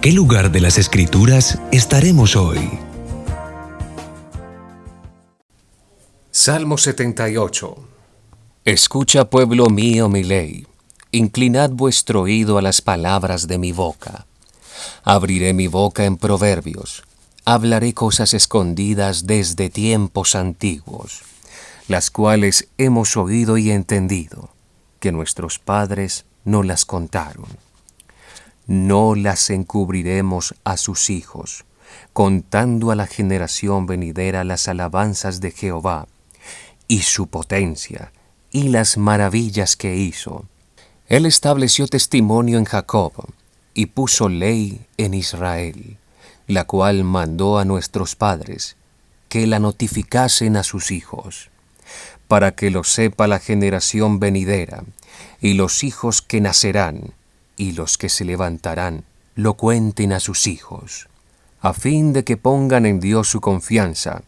qué lugar de las Escrituras estaremos hoy? Salmo 78. Escucha, pueblo mío, mi ley. Inclinad vuestro oído a las palabras de mi boca. Abriré mi boca en proverbios. Hablaré cosas escondidas desde tiempos antiguos, las cuales hemos oído y entendido, que nuestros padres no las contaron. No las encubriremos a sus hijos, contando a la generación venidera las alabanzas de Jehová, y su potencia, y las maravillas que hizo. Él estableció testimonio en Jacob, y puso ley en Israel, la cual mandó a nuestros padres, que la notificasen a sus hijos, para que lo sepa la generación venidera, y los hijos que nacerán, y los que se levantarán, lo cuenten a sus hijos, a fin de que pongan en Dios su confianza,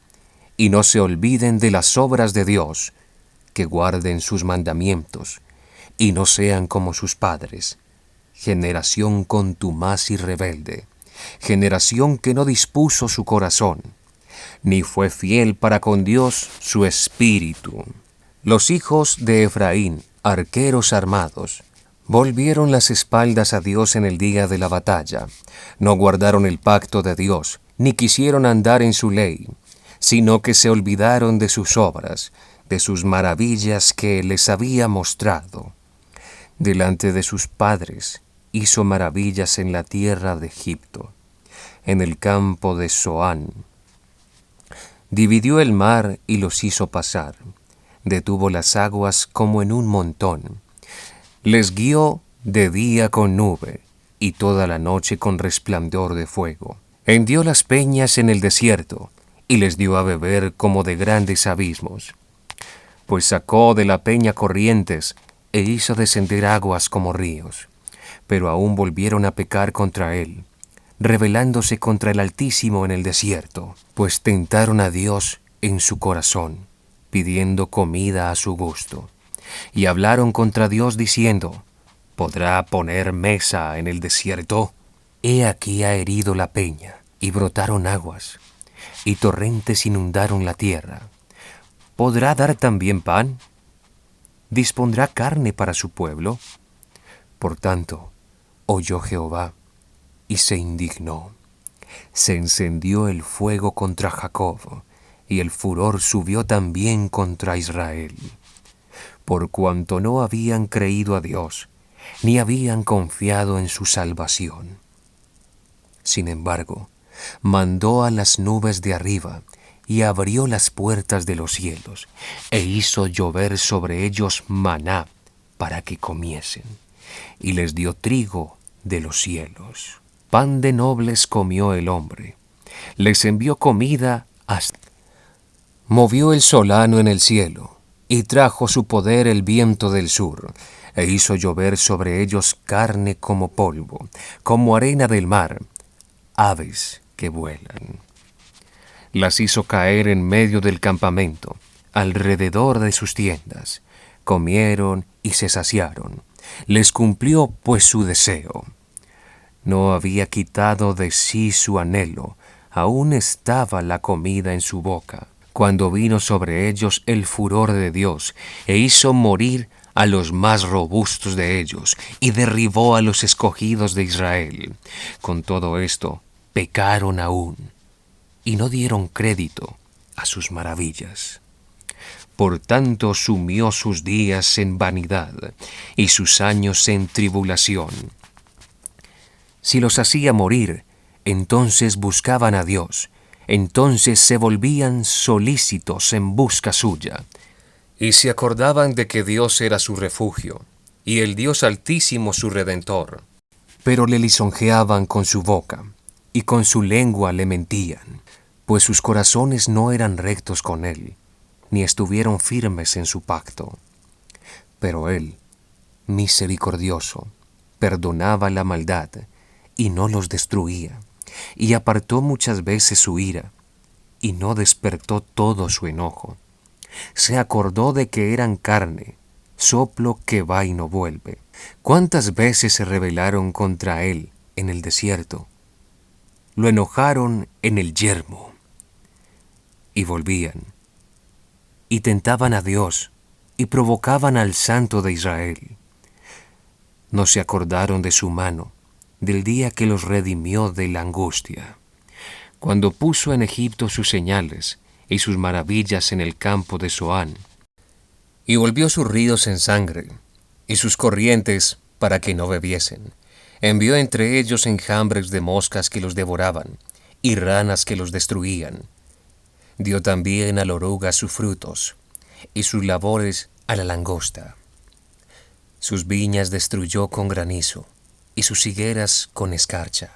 y no se olviden de las obras de Dios, que guarden sus mandamientos, y no sean como sus padres, generación contumaz y rebelde, generación que no dispuso su corazón, ni fue fiel para con Dios su espíritu. Los hijos de Efraín, arqueros armados, volvieron las espaldas a Dios en el día de la batalla, no guardaron el pacto de Dios, ni quisieron andar en su ley, sino que se olvidaron de sus obras, de sus maravillas que les había mostrado. Delante de sus padres hizo maravillas en la tierra de Egipto, en el campo de Zoán. Dividió el mar y los hizo pasar, detuvo las aguas como en un montón. Les guió de día con nube, y toda la noche con resplandor de fuego. Hendió las peñas en el desierto, y les dio a beber como de grandes abismos. Pues sacó de la peña corrientes, e hizo descender aguas como ríos. Pero aún volvieron a pecar contra él, rebelándose contra el Altísimo en el desierto, pues tentaron a Dios en su corazón, pidiendo comida a su gusto. Y hablaron contra Dios diciendo, ¿podrá poner mesa en el desierto? He aquí ha herido la peña, y brotaron aguas, y torrentes inundaron la tierra. ¿Podrá dar también pan? ¿Dispondrá carne para su pueblo? Por tanto, oyó Jehová, y se indignó. Se encendió el fuego contra Jacob, y el furor subió también contra Israel. Por cuanto no habían creído a Dios, ni habían confiado en su salvación. Sin embargo, mandó a las nubes de arriba, y abrió las puertas de los cielos, e hizo llover sobre ellos maná, para que comiesen, y les dio trigo de los cielos. Pan de nobles comió el hombre, les envió comida hasta... Movió el solano en el cielo, y trajo su poder el viento del sur, e hizo llover sobre ellos carne como polvo, como arena del mar, aves que vuelan. Las hizo caer en medio del campamento, alrededor de sus tiendas. Comieron y se saciaron. Les cumplió pues su deseo. No había quitado de sí su anhelo, aún estaba la comida en su boca, cuando vino sobre ellos el furor de Dios, e hizo morir a los más robustos de ellos, y derribó a los escogidos de Israel. Con todo esto, pecaron aún, y no dieron crédito a sus maravillas. Por tanto, sumió sus días en vanidad, y sus años en tribulación. Si los hacía morir, entonces buscaban a Dios, entonces se volvían solícitos en busca suya, y se acordaban de que Dios era su refugio, y el Dios Altísimo su Redentor. Pero le lisonjeaban con su boca, y con su lengua le mentían, pues sus corazones no eran rectos con él, ni estuvieron firmes en su pacto. Pero él, misericordioso, perdonaba la maldad, y no los destruía, y apartó muchas veces su ira, y no despertó todo su enojo. Se acordó de que eran carne, soplo que va y no vuelve. ¿Cuántas veces se rebelaron contra él en el desierto, lo enojaron en el yermo. Y volvían, y tentaban a Dios, y provocaban al Santo de Israel. No se acordaron de su mano, del día que los redimió de la angustia, cuando puso en Egipto sus señales y sus maravillas en el campo de Zoán, y volvió sus ríos en sangre, y sus corrientes para que no bebiesen. Envió entre ellos enjambres de moscas que los devoraban, y ranas que los destruían. Dio también a la oruga sus frutos, y sus labores a la langosta. Sus viñas destruyó con granizo, y sus higueras con escarcha.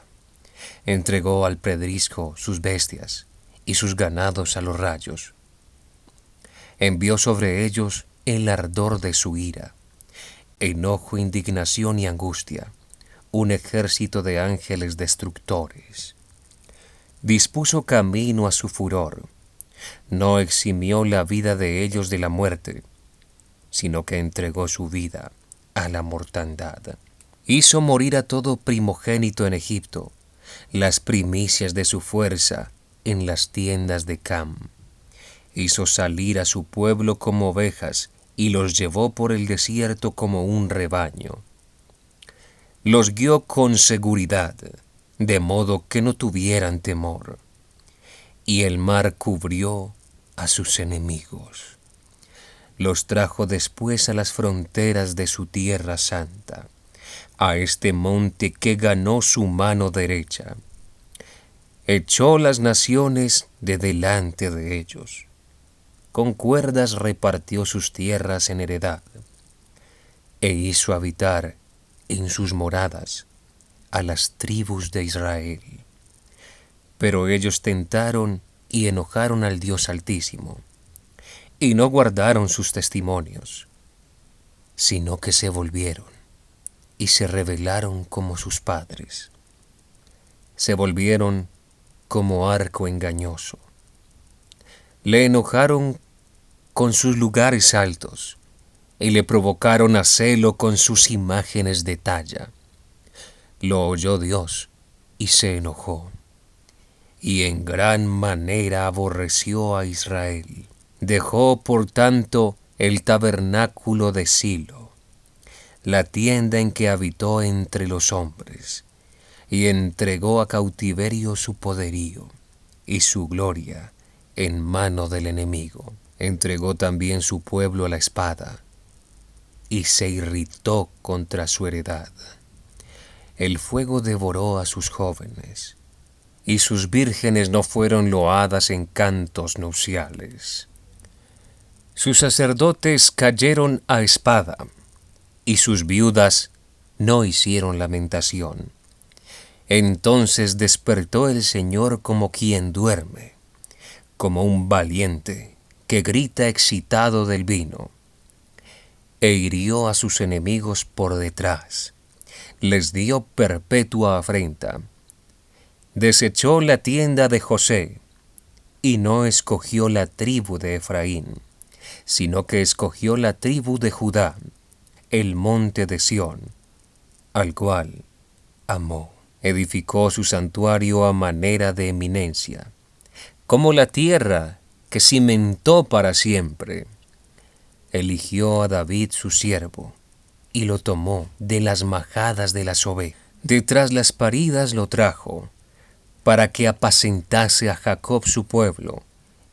Entregó al pedrisco sus bestias, y sus ganados a los rayos. Envió sobre ellos el ardor de su ira, enojo, indignación y angustia, un ejército de ángeles destructores. Dispuso camino a su furor, no eximió la vida de ellos de la muerte, sino que entregó su vida a la mortandad. Hizo morir a todo primogénito en Egipto, las primicias de su fuerza en las tiendas de Cam. Hizo salir a su pueblo como ovejas y los llevó por el desierto como un rebaño. Los guió con seguridad, de modo que no tuvieran temor. Y el mar cubrió a sus enemigos. Los trajo después a las fronteras de su tierra santa, a este monte que ganó su mano derecha. Echó las naciones de delante de ellos. Con cuerdas repartió sus tierras en heredad, e hizo habitar en sus moradas a las tribus de Israel. Pero ellos tentaron y enojaron al Dios Altísimo, y no guardaron sus testimonios, sino que se volvieron y se rebelaron como sus padres. Se volvieron como arco engañoso. Le enojaron con sus lugares altos y le provocaron a celo con sus imágenes de talla. Lo oyó Dios y se enojó, y en gran manera aborreció a Israel. Dejó, por tanto, el tabernáculo de Silo, la tienda en que habitó entre los hombres, y entregó a cautiverio su poderío y su gloria en mano del enemigo. Entregó también su pueblo a la espada, y se irritó contra su heredad. El fuego devoró a sus jóvenes, y sus vírgenes no fueron loadas en cantos nupciales. Sus sacerdotes cayeron a espada, y sus viudas no hicieron lamentación. Entonces despertó el Señor como quien duerme, como un valiente que grita excitado del vino, e hirió a sus enemigos por detrás, les dio perpetua afrenta. Desechó la tienda de José, y no escogió la tribu de Efraín, sino que escogió la tribu de Judá, el monte de Sión, al cual amó. Edificó su santuario a manera de eminencia, como la tierra que cimentó para siempre. Eligió a David su siervo, y lo tomó de las majadas de las ovejas. Detrás las paridas lo trajo, para que apacentase a Jacob su pueblo,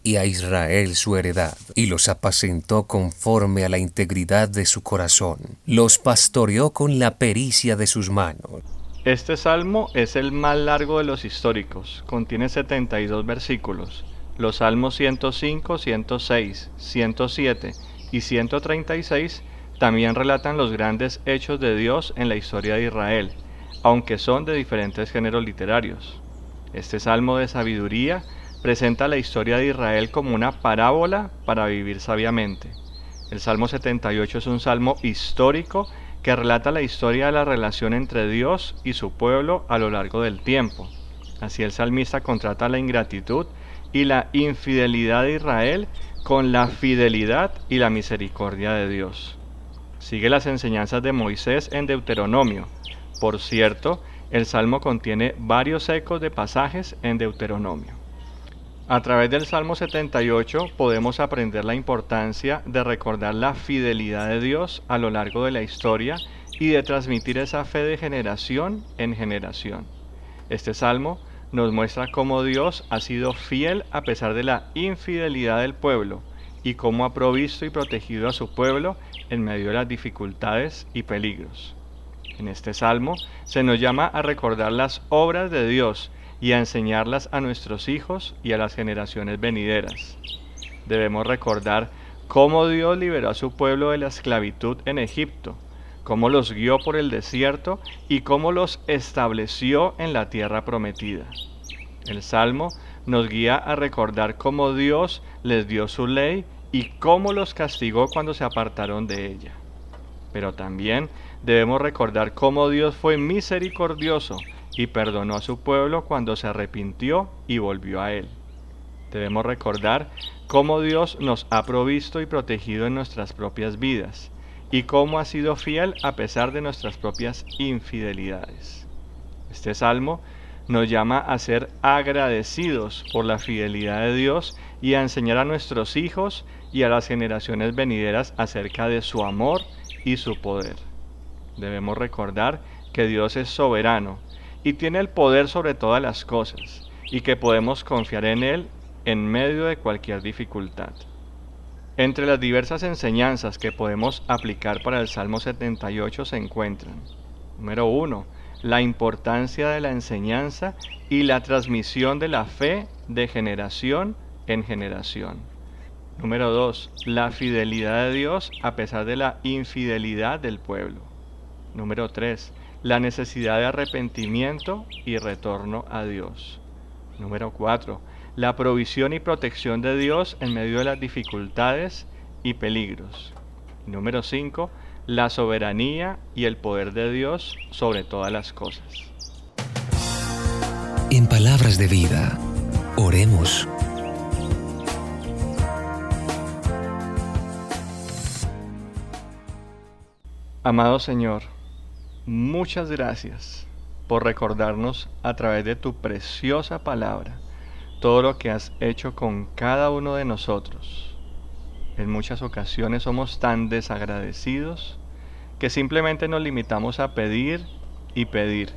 y a Israel su heredad, y los apacentó conforme a la integridad de su corazón. Los pastoreó con la pericia de sus manos. Este salmo es el más largo de los históricos, contiene 72 versículos. Los salmos 105, 106, 107 y 136 también relatan los grandes hechos de Dios en la historia de Israel, aunque son de diferentes géneros literarios. Este salmo de sabiduría presenta la historia de Israel como una parábola para vivir sabiamente. El Salmo 78 es un salmo histórico que relata la historia de la relación entre Dios y su pueblo a lo largo del tiempo. Así el salmista contrasta la ingratitud y la infidelidad de Israel con la fidelidad y la misericordia de Dios. Sigue las enseñanzas de Moisés en Deuteronomio. Por cierto, El Salmo contiene varios ecos de pasajes en Deuteronomio. A través del Salmo 78 podemos aprender la importancia de recordar la fidelidad de Dios a lo largo de la historia y de transmitir esa fe de generación en generación. Este Salmo nos muestra cómo Dios ha sido fiel a pesar de la infidelidad del pueblo y cómo ha provisto y protegido a su pueblo en medio de las dificultades y peligros. En este Salmo se nos llama a recordar las obras de Dios y a enseñarlas a nuestros hijos y a las generaciones venideras. Debemos recordar cómo Dios liberó a su pueblo de la esclavitud en Egipto, cómo los guió por el desierto y cómo los estableció en la tierra prometida. El Salmo nos guía a recordar cómo Dios les dio su ley y cómo los castigó cuando se apartaron de ella. Pero también debemos recordar cómo Dios fue misericordioso y perdonó a su pueblo cuando se arrepintió y volvió a Él. Debemos recordar cómo Dios nos ha provisto y protegido en nuestras propias vidas y cómo ha sido fiel a pesar de nuestras propias infidelidades. Este Salmo nos llama a ser agradecidos por la fidelidad de Dios y a enseñar a nuestros hijos y a las generaciones venideras acerca de su amor y su poder. Debemos recordar que Dios es soberano y tiene el poder sobre todas las cosas, y que podemos confiar en Él en medio de cualquier dificultad. Entre las diversas enseñanzas que podemos aplicar para el Salmo 78 se encuentran: número 1, la importancia de la enseñanza y la transmisión de la fe de generación en generación. Número 2, la fidelidad de Dios a pesar de la infidelidad del pueblo. Número 3, la necesidad de arrepentimiento y retorno a Dios. Número 4, la provisión y protección de Dios en medio de las dificultades y peligros. Número 5, la soberanía y el poder de Dios sobre todas las cosas. En palabras de vida, oremos. Amado Señor, muchas gracias por recordarnos a través de tu preciosa palabra todo lo que has hecho con cada uno de nosotros. En muchas ocasiones somos tan desagradecidos que simplemente nos limitamos a pedir y pedir,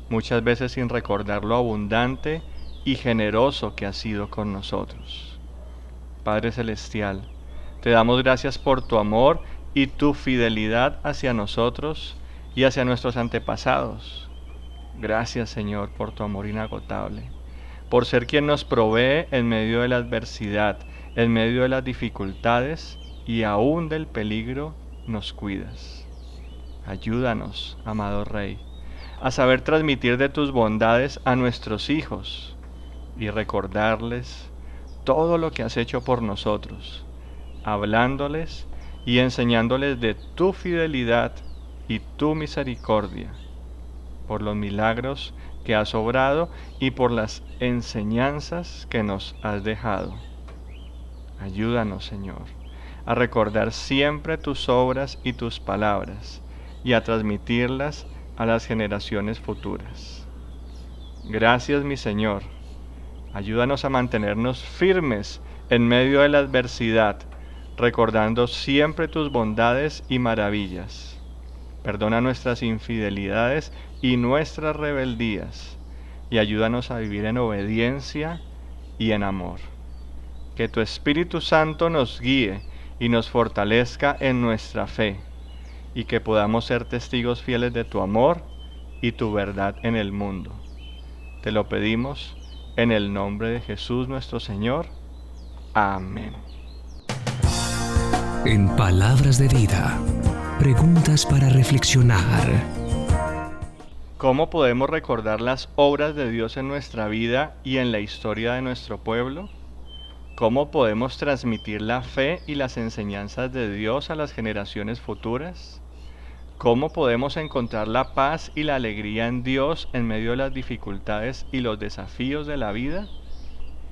muchas veces sin recordar lo abundante y generoso que has sido con nosotros. Padre Celestial, te damos gracias por tu amor y tu fidelidad hacia nosotros y hacia nuestros antepasados. Gracias, Señor, por tu amor inagotable, por ser quien nos provee en medio de la adversidad, en medio de las dificultades y aún del peligro nos cuidas. Ayúdanos, amado Rey, a saber transmitir de tus bondades a nuestros hijos y recordarles todo lo que has hecho por nosotros, hablándoles y enseñándoles de tu fidelidad y tu misericordia, por los milagros que has obrado y por las enseñanzas que nos has dejado. Ayúdanos, Señor, a recordar siempre tus obras y tus palabras y a transmitirlas a las generaciones futuras. Gracias, mi Señor. Ayúdanos a mantenernos firmes en medio de la adversidad, recordando siempre tus bondades y maravillas. Perdona nuestras infidelidades y nuestras rebeldías, y ayúdanos a vivir en obediencia y en amor. Que tu Espíritu Santo nos guíe y nos fortalezca en nuestra fe, y que podamos ser testigos fieles de tu amor y tu verdad en el mundo. Te lo pedimos en el nombre de Jesús nuestro Señor. Amén. En palabras de vida, preguntas para reflexionar. ¿Cómo podemos recordar las obras de Dios en nuestra vida y en la historia de nuestro pueblo? ¿Cómo podemos transmitir la fe y las enseñanzas de Dios a las generaciones futuras? ¿Cómo podemos encontrar la paz y la alegría en Dios en medio de las dificultades y los desafíos de la vida?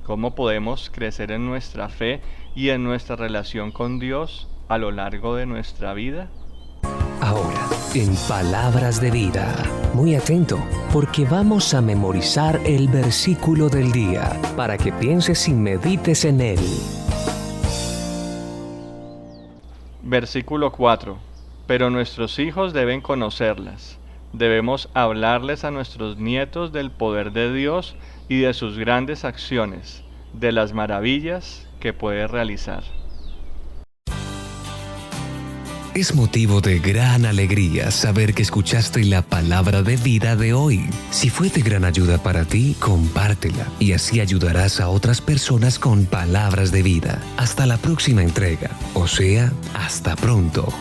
¿Cómo podemos crecer en nuestra fe y en nuestra relación con Dios a lo largo de nuestra vida? Ahora, en Palabras de Vida. Muy atento, porque vamos a memorizar el versículo del día para que pienses y medites en él. Versículo 4. Pero nuestros hijos deben conocerlas. Debemos hablarles a nuestros nietos del poder de Dios y de sus grandes acciones, de las maravillas que puede realizar. Es motivo de gran alegría saber que escuchaste la palabra de vida de hoy. Si fue de gran ayuda para ti, compártela y así ayudarás a otras personas con palabras de vida. Hasta la próxima entrega, o sea, hasta pronto.